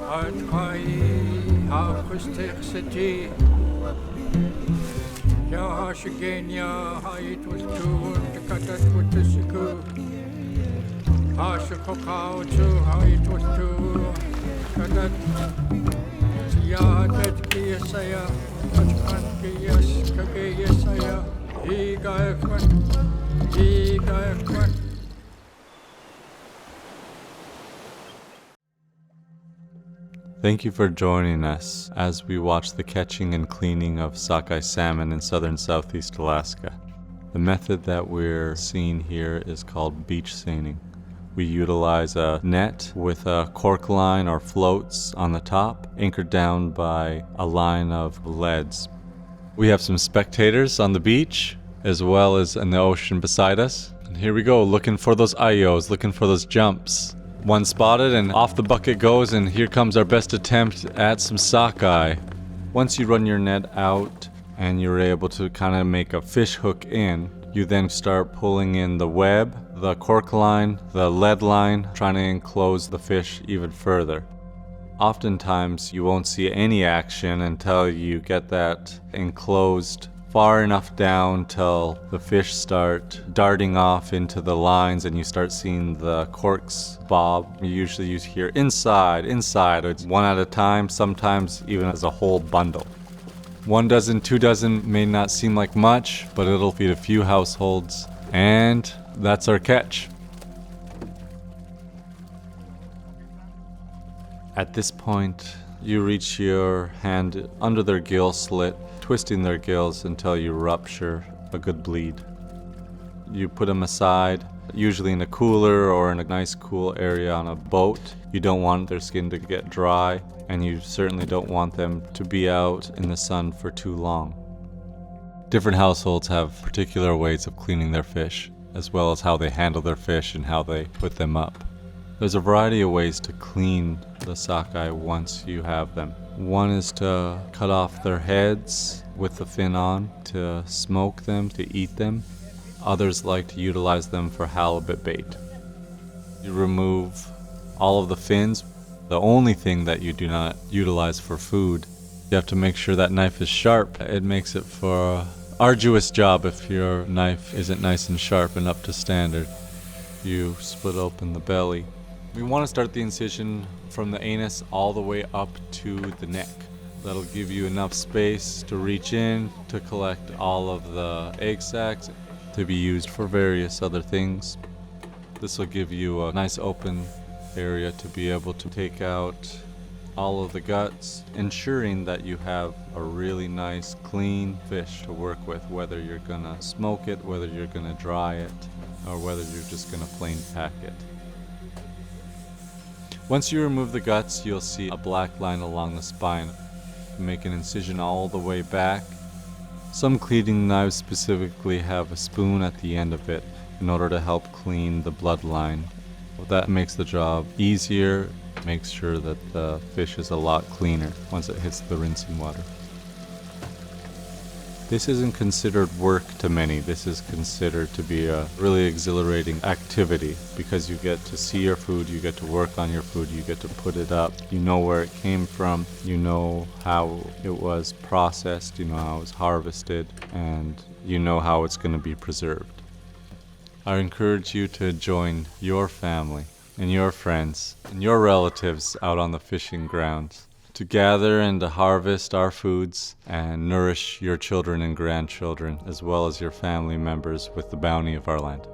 Kai ha kustek seti ya shigenya ha it was too to cut that with the siku ha shokao to how it was too cut that ya that kiyasaya achkan kiyas kageyasaya he gaekwan. Thank you for joining us as we watch the catching and cleaning of sockeye salmon in southern Southeast Alaska. The method that we're seeing here is called beach seining. We utilize a net with a cork line or floats on the top, anchored down by a line of leads. We have some spectators on the beach, as well as in the ocean beside us. And here we go, looking for those ayos, looking for those jumps. One spotted and off the bucket goes, and here comes our best attempt at some sockeye. Once you run your net out and you're able to kind of make a fish hook in, you then start pulling in the web, the cork line, the lead line, trying to enclose the fish even further. Oftentimes you won't see any action until you get that enclosed far enough down till the fish start darting off into the lines and you start seeing the corks bob. Usually you hear inside, it's one at a time, sometimes even as a whole bundle. 1 dozen, 2 dozen may not seem like much, but it'll feed a few households, and that's our catch. At this point, you reach your hand under their gill slit, twisting their gills until you rupture a good bleed. You put them aside, usually in a cooler or in a nice cool area on a boat. You don't want their skin to get dry, and you certainly don't want them to be out in the sun for too long. Different households have particular ways of cleaning their fish, as well as how they handle their fish and how they put them up. There's a variety of ways to clean the sockeye once you have them. One is to cut off their heads with the fin on, to smoke them, to eat them. Others like to utilize them for halibut bait. You remove all of the fins. The only thing that you do not utilize for food, you have to make sure that knife is sharp. It makes it for an arduous job if your knife isn't nice and sharp and up to standard. You split open the belly. We want to start the incision from the anus all the way up to the neck. That'll give you enough space to reach in to collect all of the egg sacs to be used for various other things. This will give you a nice open area to be able to take out all of the guts, ensuring that you have a really nice clean fish to work with, whether you're gonna smoke it, whether you're gonna dry it, or whether you're just gonna plain pack it. Once you remove the guts, you'll see a black line along the spine. Make an incision all the way back. Some cleaning knives specifically have a spoon at the end of it in order to help clean the bloodline. That makes the job easier, makes sure that the fish is a lot cleaner once it hits the rinsing water. This isn't considered work to many. This is considered to be a really exhilarating activity because you get to see your food, you get to work on your food, you get to put it up, you know where it came from, you know how it was processed, you know how it was harvested, and you know how it's going to be preserved. I encourage you to join your family and your friends and your relatives out on the fishing grounds to gather and to harvest our foods and nourish your children and grandchildren, as well as your family members with the bounty of our land.